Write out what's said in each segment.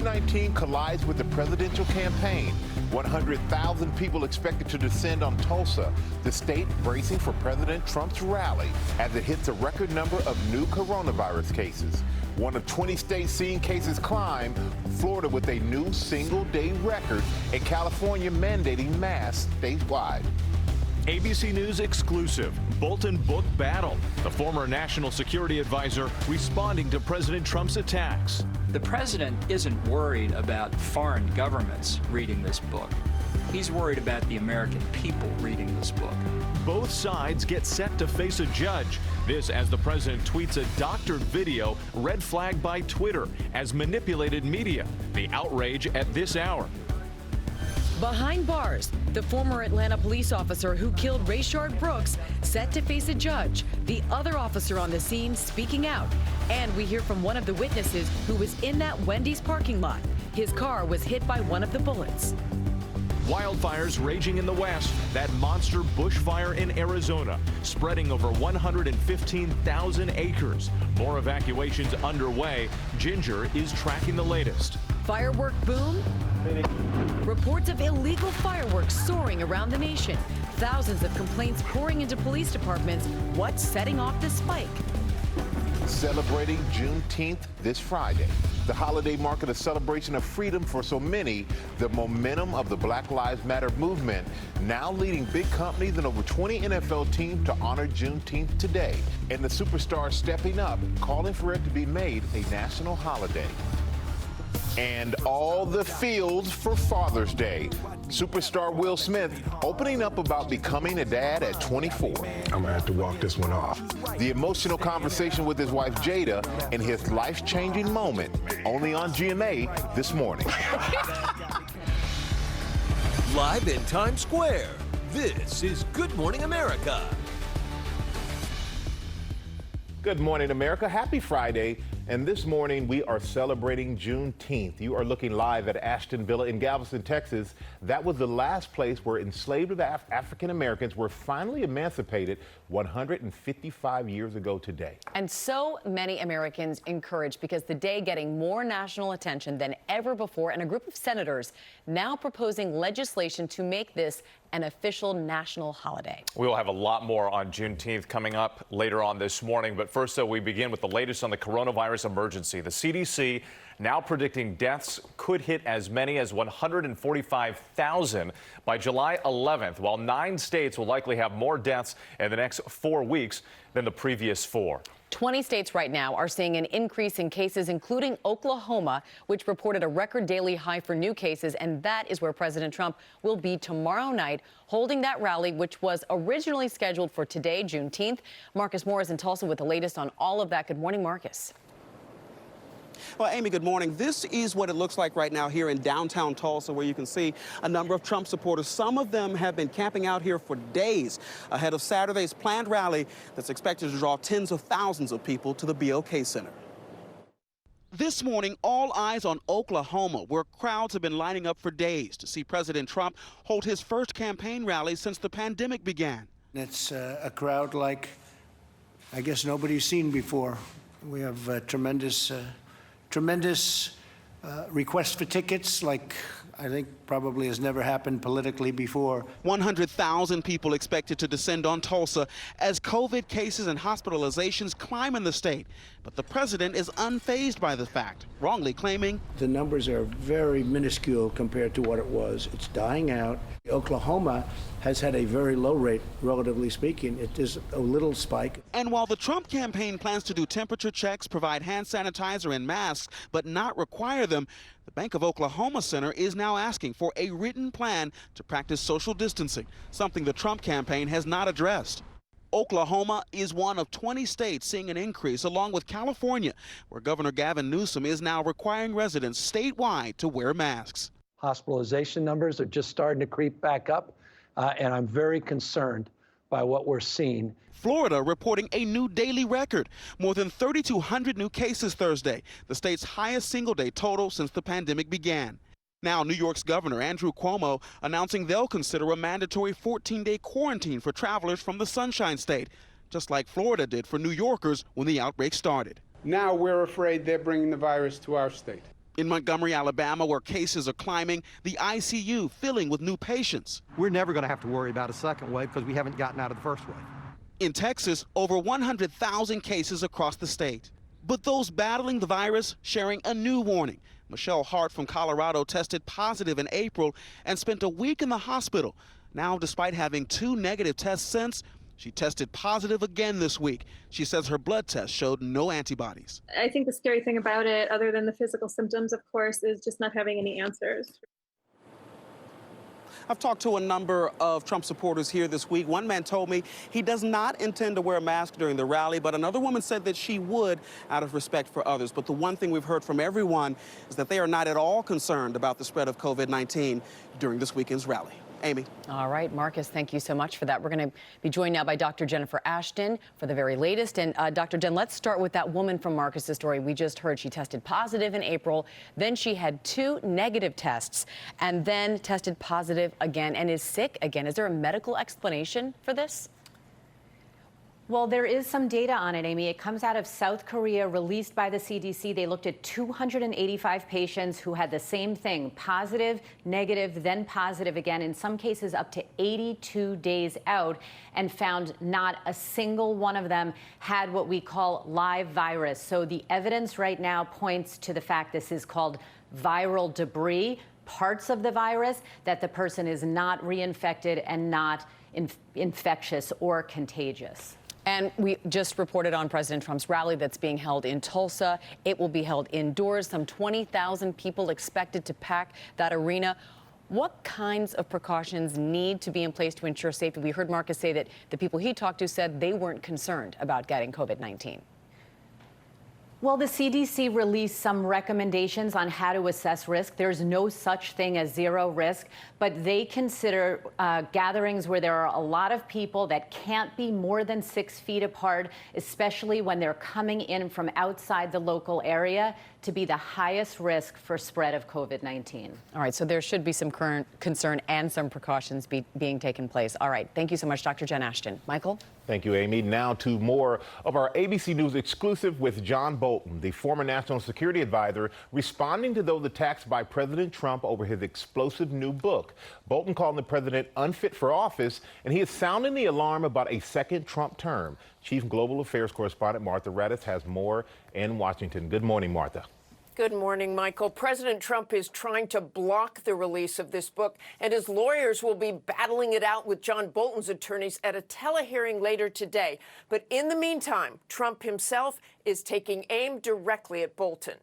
COVID-19 collides with the presidential campaign. 100,000 people expected to descend on Tulsa, the state bracing for President Trump's rally as it hits a record number of new coronavirus cases. One of 20 states seeing cases climb, Florida with a new single-day record, and California mandating masks statewide. ABC News exclusive, Bolton book battle. The former national security advisor responding to President Trump's attacks. The president isn't worried about foreign governments reading this book. He's worried about the American people reading this book. Both sides get set to face a judge. This as the president tweets a doctored video red flagged by Twitter as manipulated media. The outrage at this hour. Behind bars, the former Atlanta police officer who killed Rayshard Brooks set to face a judge. The other officer on the scene speaking out. And we hear from one of the witnesses who was in that Wendy's parking lot. His car was hit by one of the bullets. Wildfires raging in the west. That monster bushfire in Arizona, spreading over 115,000 acres. More evacuations underway. Ginger is tracking the latest. Firework boom? Reports of illegal fireworks soaring around the nation. Thousands of complaints pouring into police departments. What's setting off the spike? Celebrating Juneteenth this Friday. The holiday marking a celebration of freedom for so many. The momentum of the Black Lives Matter movement now leading big companies and over 20 NFL teams to honor Juneteenth today. And the superstars stepping up, calling for it to be made a national holiday. And all the fields for Father's Day. Superstar Will Smith opening up about becoming a dad at 24. I'm gonna have to walk this one off. The emotional conversation with his wife Jada and his life-changing moment only on GMA this morning. Live in Times Square, this is Good Morning America. Good morning, America. Happy Friday. And this morning, we are celebrating Juneteenth. You are looking live at Ashton Villa in Galveston, Texas. That was the last place where enslaved African Americans were finally emancipated 155 years ago today. And so many Americans encouraged because the day getting more national attention than ever before, and a group of senators now proposing legislation to make this an official national holiday. We will have a lot more on Juneteenth coming up later on this morning. But first, though, we begin with the latest on the coronavirus emergency. The CDC now predicting deaths could hit as many as 145,000 by July 11th, while 9 states will likely have more deaths in the next 4 weeks than the previous 4. 20 states right now are seeing an increase in cases, including Oklahoma, which reported a record daily high for new cases. And that is where President Trump will be tomorrow night, holding that rally, which was originally scheduled for today, Juneteenth. Marcus Moore is in Tulsa with the latest on all of that. Good morning, Marcus. Well, Amy, good morning. This is what it looks like right now here in downtown Tulsa, where you can see a number of Trump supporters. Some of them have been camping out here for days ahead of Saturday's planned rally that's expected to draw tens of thousands of people to the BOK Center. This morning, all eyes on Oklahoma, where crowds have been lining up for days to see President Trump hold his first campaign rally since the pandemic began. It's a crowd like I guess nobody's seen before. We have tremendous requests for tickets like I think probably has never happened politically before. 100,000 people expected to descend on Tulsa as COVID cases and hospitalizations climb in the state. But the president is unfazed by the fact, wrongly claiming the numbers are very minuscule compared to what it was. It's dying out. Oklahoma has had a very low rate, relatively speaking. It is a little spike. And while the Trump campaign plans to do temperature checks, provide hand sanitizer and masks, but not require them, the Bank of Oklahoma Center is now asking for a written plan to practice social distancing, something the Trump campaign has not addressed. Oklahoma is one of 20 states seeing an increase, along with California, where Governor Gavin Newsom is now requiring residents statewide to wear masks. Hospitalization numbers are just starting to creep back up, and I'm very concerned by what we're seeing. Florida reporting a new daily record, more than 3,200 new cases Thursday, the state's highest single-day total since the pandemic began. Now, New York's Governor Andrew Cuomo announcing they'll consider a mandatory 14-day quarantine for travelers from the Sunshine State, just like Florida did for New Yorkers when the outbreak started. Now we're afraid they're bringing the virus to our state. In Montgomery, Alabama, where cases are climbing, the ICU filling with new patients. We're never going to have to worry about a second wave because we haven't gotten out of the first wave. In Texas, over 100,000 cases across the state. But those battling the virus sharing a new warning. Michelle Hart from Colorado tested positive in April and spent a week in the hospital. Now, despite having 2 negative tests since, she tested positive again this week. She says her blood test showed no antibodies. I think the scary thing about it, other than the physical symptoms, of course, is just not having any answers. I've talked to a number of Trump supporters here this week. One man told me he does not intend to wear a mask during the rally, but another woman said that she would out of respect for others. But the one thing we've heard from everyone is that they are not at all concerned about the spread of COVID-19 during this weekend's rally. Amy. All right, Marcus, thank you so much for that. We're going to be joined now by Dr. Jennifer Ashton for the very latest. And Dr. Jen, let's start with that woman from Marcus's story we just heard. She tested positive in April, then she had 2 negative tests, and then tested positive again and is sick again. Is there a medical explanation for this? Well, there is some data on it, Amy. It comes out of South Korea, released by the CDC. They looked at 285 patients who had the same thing, positive, negative, then positive again, in some cases up to 82 days out, and found not a single one of them had what we call live virus. So the evidence right now points to the fact this is called viral debris, parts of the virus that the person is not reinfected and not infectious or contagious. And we just reported on President Trump's rally that's being held in Tulsa. It will be held indoors. Some 20,000 people expected to pack that arena. What kinds of precautions need to be in place to ensure safety? We heard Marcus say that the people he talked to said they weren't concerned about getting COVID-19. Well, the CDC released some recommendations on how to assess risk. There's no such thing as zero risk, but they consider gatherings where there are a lot of people that can't be more than 6 feet apart, especially when they're coming in from outside the local area, to be the highest risk for spread of COVID-19. All right, so there should be some current concern and some precautions being taken place. All right, thank you so much, Dr. Jen Ashton. Michael? Thank you, Amy. Now to more of our ABC News exclusive with John Bolton, the former national security advisor, responding to those attacks by President Trump over his explosive new book. Bolton called the president unfit for office, and he is sounding the alarm about a second Trump term. Chief Global Affairs correspondent Martha Raddatz has more in Washington. Good morning, Martha. Good morning, Michael. President Trump is trying to block the release of this book, and his lawyers will be battling it out with John Bolton's attorneys at a telehearing later today. But in the meantime, Trump himself is taking aim directly at Bolton.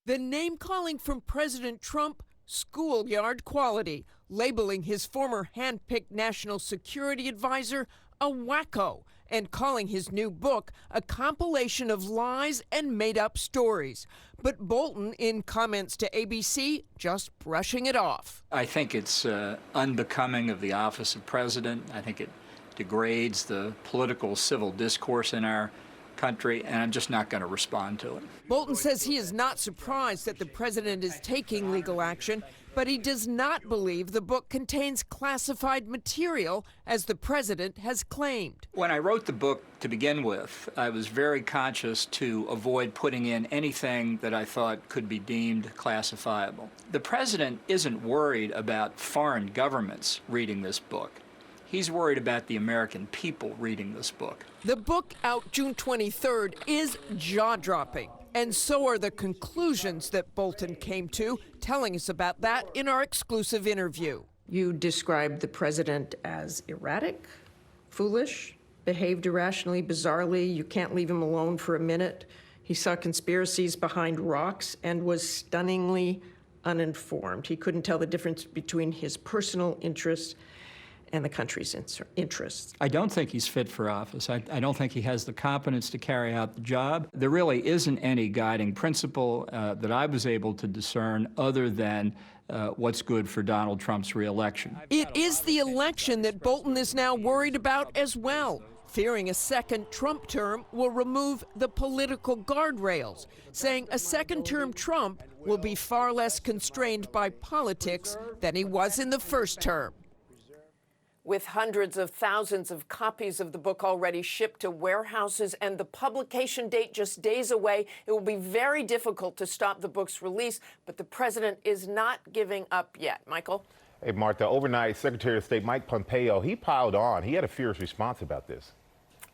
The name-calling from President Trump, schoolyard quality, labeling his former hand-picked national security advisor a wacko, and calling his new book a compilation of lies and made-up stories. But Bolton, in comments to ABC, just brushing it off. I think it's unbecoming of the office of president. I think it degrades the political civil discourse in our country, and I'm just not going to respond to it. Bolton says he is not surprised that the president is taking legal action, but he does not believe the book contains classified material, as the president has claimed. When I wrote the book to begin with, I was very conscious to avoid putting in anything that I thought could be deemed classifiable. The president isn't worried about foreign governments reading this book. He's worried about the American people reading this book. The book, out June 23rd, is jaw-dropping. And so are the conclusions that Bolton came to, telling us about that in our exclusive interview. You described the president as erratic, foolish, behaved irrationally, bizarrely. You can't leave him alone for a minute. He saw conspiracies behind rocks and was stunningly uninformed. He couldn't tell the difference between his personal interests and the country's interests. I don't think he's fit for office. I don't think he has the competence to carry out the job. There really isn't any guiding principle that I was able to discern other than what's good for Donald Trump's reelection. It is the election that Bolton is now worried about as well, fearing a second Trump term will remove the political guardrails, saying a second-term Trump will be far less constrained by politics than he was in the first term. With hundreds of thousands of copies of the book already shipped to warehouses and the publication date just days away, it will be very difficult to stop the book's release, but the president is not giving up yet. Michael? Hey, Martha, overnight, Secretary of State Mike Pompeo, he piled on. He had a fierce response about this.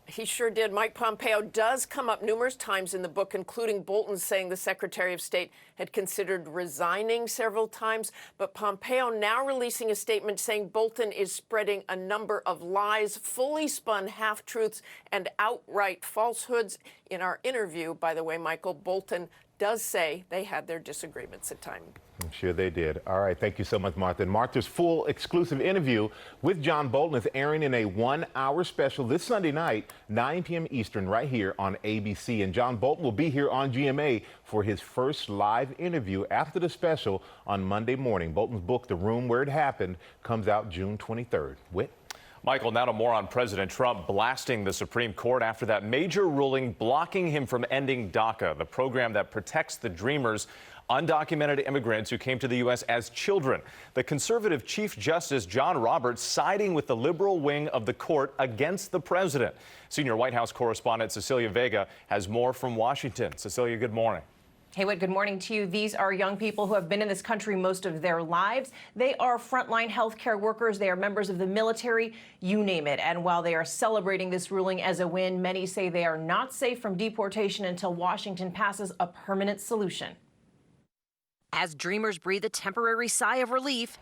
He sure did. Mike Pompeo does come up numerous times in the book, including Bolton saying the Secretary of State had considered resigning several times. But Pompeo now releasing a statement saying Bolton is spreading a number of lies, fully spun half-truths, and outright falsehoods. In our interview, by the way, Michael, Bolton does say they had their disagreements at times. I'm sure they did. All right. Thank you so much, Martha. And Martha's full exclusive interview with John Bolton is airing in a 1-hour special this Sunday night, 9 p.m. Eastern, right here on ABC. And John Bolton will be here on GMA for his first live interview after the special on Monday morning. Bolton's book, The Room Where It Happened, comes out June 23rd. Whit? Michael, now to more on President Trump blasting the Supreme Court after that major ruling blocking him from ending DACA, the program that protects the Dreamers, undocumented immigrants who came to the U.S. as children. The conservative Chief Justice John Roberts siding with the liberal wing of the court against the president. Senior White House correspondent Cecilia Vega has more from Washington. Cecilia, good morning. Hey, Whit, good morning to you. These are young people who have been in this country most of their lives. They are frontline healthcare workers. They are members of the military, you name it. And while they are celebrating this ruling as a win, many say they are not safe from deportation until Washington passes a permanent solution. As Dreamers breathe a temporary sigh of relief,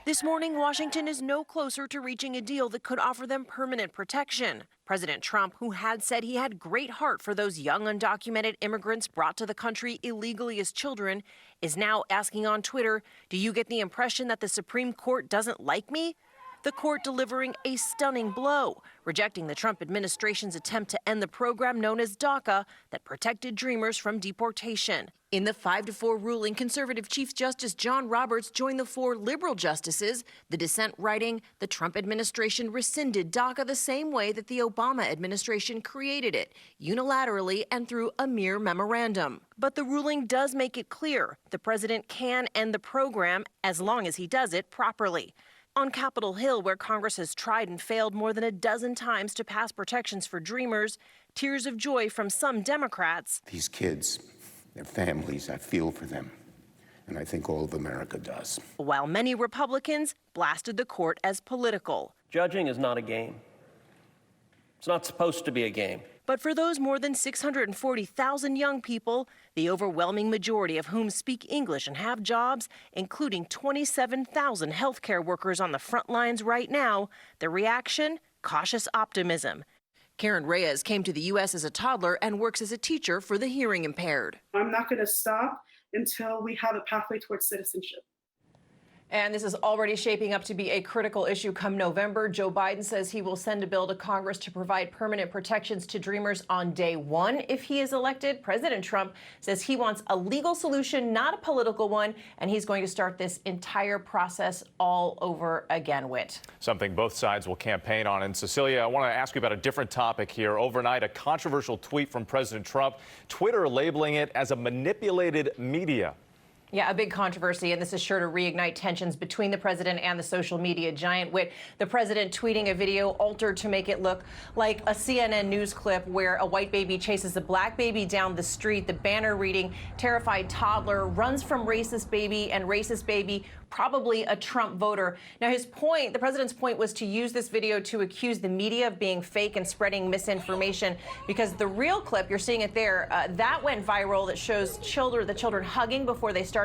this morning, Washington is no closer to reaching a deal that could offer them permanent protection. President Trump, who had said he had great heart for those young undocumented immigrants brought to the country illegally as children, is now asking on Twitter, "Do you get the impression that the Supreme Court doesn't like me?" The court delivering a stunning blow, rejecting the Trump administration's attempt to end the program known as DACA that protected Dreamers from deportation. In the 5-4 ruling, conservative Chief Justice John Roberts joined the 4 liberal justices, the dissent writing, the Trump administration rescinded DACA the same way that the Obama administration created it, unilaterally and through a mere memorandum. But the ruling does make it clear the president can end the program as long as he does it properly. On Capitol Hill, where Congress has tried and failed more than a dozen times to pass protections for Dreamers, tears of joy from some Democrats. These kids, their families, I feel for them, and I think all of America does. While many Republicans blasted the court as political. Judging is not a game. It's not supposed to be a game. But for those more than 640,000 young people, the overwhelming majority of whom speak English and have jobs, including 27,000 healthcare workers on the front lines right now, the reaction, cautious optimism. Karen Reyes came to the U.S. as a toddler and works as a teacher for the hearing impaired. I'm not going to stop until we have a pathway towards citizenship. And this is already shaping up to be a critical issue come November. Joe Biden says he will send a bill to Congress to provide permanent protections to Dreamers on day one if he is elected. President Trump says he wants a legal solution, not a political one, and he's going to start this entire process all over again, Whit. Something both sides will campaign on. And Cecilia, I want to ask you about a different topic here. Overnight, a controversial tweet from President Trump, Twitter labeling it as a manipulated media. Yeah, a big controversy, and this is sure to reignite tensions between the president and the social media giant. With the president tweeting a video altered to make it look like a CNN news clip where a white baby chases a black baby down the street. The banner reading, "Terrified toddler runs from racist baby, and racist baby probably a Trump voter." Now, his point, the president's point, was to use this video to accuse the media of being fake and spreading misinformation, because the real clip, you're seeing it there, that went viral, that shows the children hugging before they started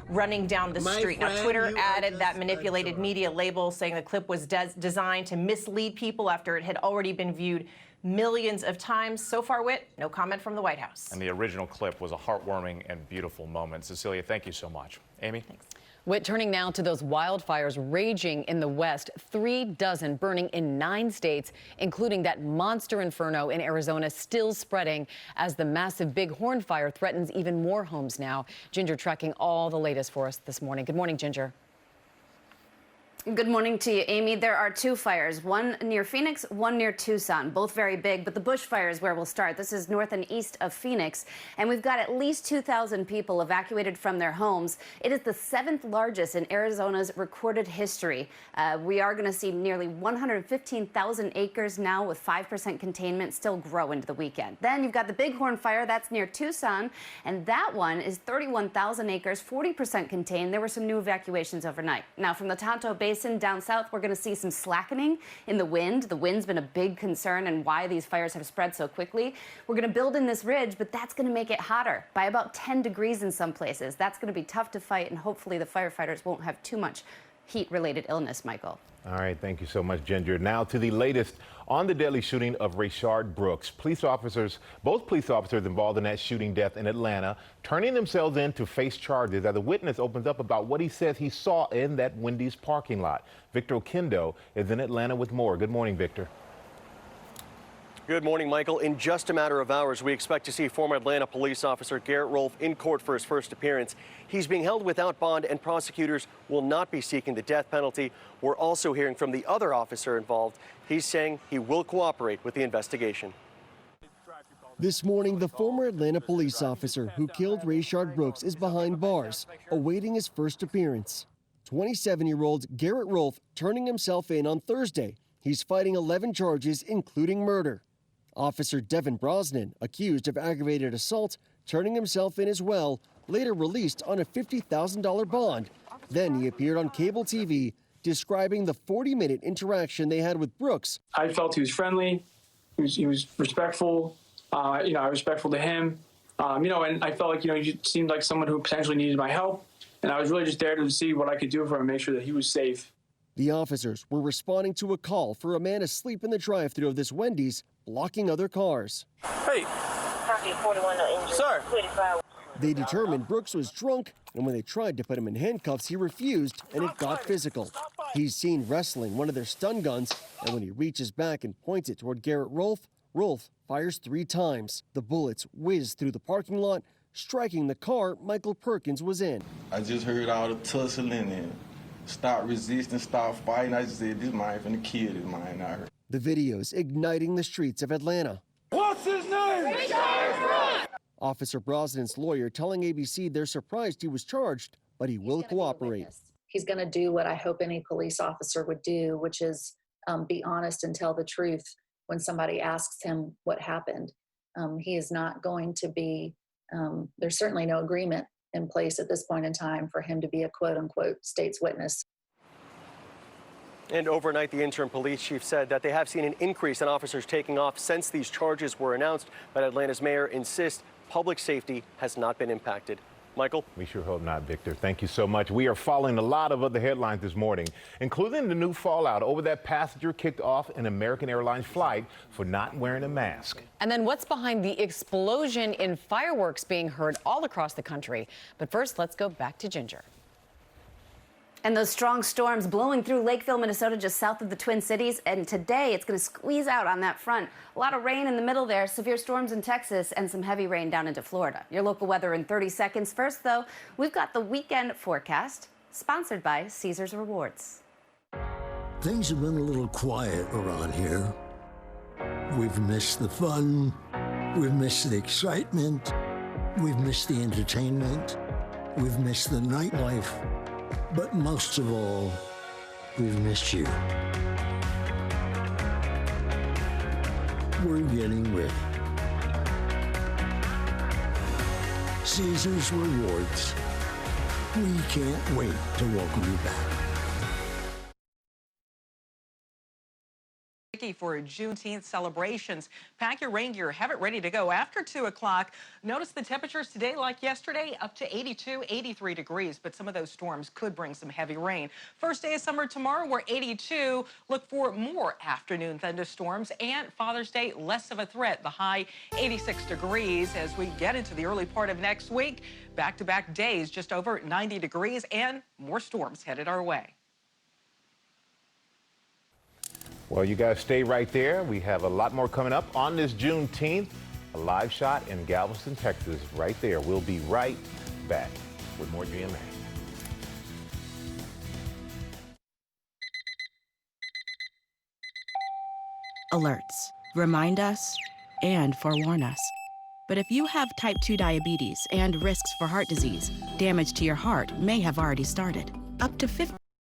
running down the street. Now, Twitter added that manipulated media label, saying the clip was designed to mislead people after it had already been viewed millions of times. So far, Whit, no comment from the White House. And the original clip was a heartwarming and beautiful moment. Cecilia, thank you so much. Amy? Thanks. Whit, turning now to those wildfires raging in the West, 3 dozen burning in 9 states, including that monster inferno in Arizona still spreading as the massive bighorn fire threatens even more homes now. Ginger tracking all the latest for us this morning. Good morning, Ginger. Good morning to you, Amy. There are two fires, one near Phoenix, one near Tucson, both very big, but the bush fire is where we'll start. This is north and east of Phoenix, and we've got at least 2,000 people evacuated from their homes. It is the 7th largest in Arizona's recorded history. We are going to see nearly 115,000 acres now with 5% containment still grow into the weekend. Then you've got the Bighorn fire, that's near Tucson, and that one is 31,000 acres, 40% contained. There were some new evacuations overnight. Now, from the Tonto Basin down south, we're going to see some slackening in the wind. The wind's been a big concern and why these fires have spread so quickly. We're going to build in this ridge, but that's going to make it hotter by about 10 degrees in some places. That's going to be tough to fight, and hopefully the firefighters won't have too much heat-related illness, Michael. All right, thank you so much, Ginger. Now to the latest on the deadly shooting of Rayshard Brooks. Both police officers involved in that shooting death in Atlanta, turning themselves in to face charges as a witness opens up about what he says he saw in that Wendy's parking lot. Victor Okendo is in Atlanta with more. Good morning, Victor. Good morning, Michael. In just a matter of hours, we expect to see former Atlanta police officer Garrett Rolfe in court for his first appearance. He's being held without bond, and prosecutors will not be seeking the death penalty. We're also hearing from the other officer involved. He's saying he will cooperate with the investigation. This morning, the former Atlanta police officer who killed Rayshard Brooks is behind bars, awaiting his first appearance. 27-year-old Garrett Rolfe turning himself in on Thursday. He's fighting 11 charges, including murder. Officer Devin Brosnan, accused of aggravated assault, turning himself in as well, later released on a $50,000 bond. Then he appeared on cable TV, describing the 40-minute interaction they had with Brooks. I felt he was friendly, he was respectful, I was respectful to him, and I felt like, he seemed like someone who potentially needed my help, and I was really just there to see what I could do for him, make sure that he was safe. The officers were responding to a call for a man asleep in the drive-thru of this Wendy's, blocking other cars. Hey. Sir. They determined Brooks was drunk, and when they tried to put him in handcuffs, he refused, and it got physical. He's seen wrestling one of their stun guns, and when he reaches back and points it toward Garrett Rolfe, Rolfe fires 3 times. The bullets whiz through the parking lot, striking the car Michael Perkins was in. I just heard all the tussling and stop resisting, stop fighting. I just said, this man finna kill this man. I heard. The videos igniting the streets of Atlanta. What's his name? Officer Brosnan's lawyer telling ABC they're surprised he was charged, but he will cooperate. He's going to do what I hope any police officer would do, which is be honest and tell the truth when somebody asks him what happened. He is not going to be, there's certainly no agreement in place at this point in time for him to be a quote-unquote state's witness. And overnight, the interim police chief said that they have seen an increase in officers taking off since these charges were announced, but Atlanta's mayor insists public safety has not been impacted. Michael? We sure hope not, Victor. Thank you so much. We are following a lot of other headlines this morning, including the new fallout over that passenger kicked off an American Airlines flight for not wearing a mask. And then what's behind the explosion in fireworks being heard all across the country. But first, let's go back to Ginger. And those strong storms blowing through Lakeville, Minnesota, just south of the Twin Cities. And today it's going to squeeze out on that front. A lot of rain in the middle there, severe storms in Texas, and some heavy rain down into Florida. Your local weather in 30 seconds. First, though, we've got the weekend forecast, sponsored by Caesars Rewards. Things have been a little quiet around here. We've missed the fun. We've missed the excitement. We've missed the entertainment. We've missed the nightlife. But most of all, we've missed you. We're getting ready. Caesars Rewards. We can't wait to welcome you back. For Juneteenth celebrations. Pack your rain gear, have it ready to go after 2 o'clock. Notice the temperatures today, like yesterday, up to 82, 83 degrees, but some of those storms could bring some heavy rain. First day of summer tomorrow, we're 82. Look for more afternoon thunderstorms, and Father's Day, less of a threat. The high 86 degrees as we get into the early part of next week. Back-to-back days, just over 90 degrees, and more storms headed our way. Well, you guys stay right there. We have a lot more coming up on this Juneteenth. A live shot in Galveston, Texas, right there. We'll be right back with more GMA. alerts, remind us, and forewarn us. But if you have type 2 diabetes and risks for heart disease, damage to your heart may have already started. Up to 50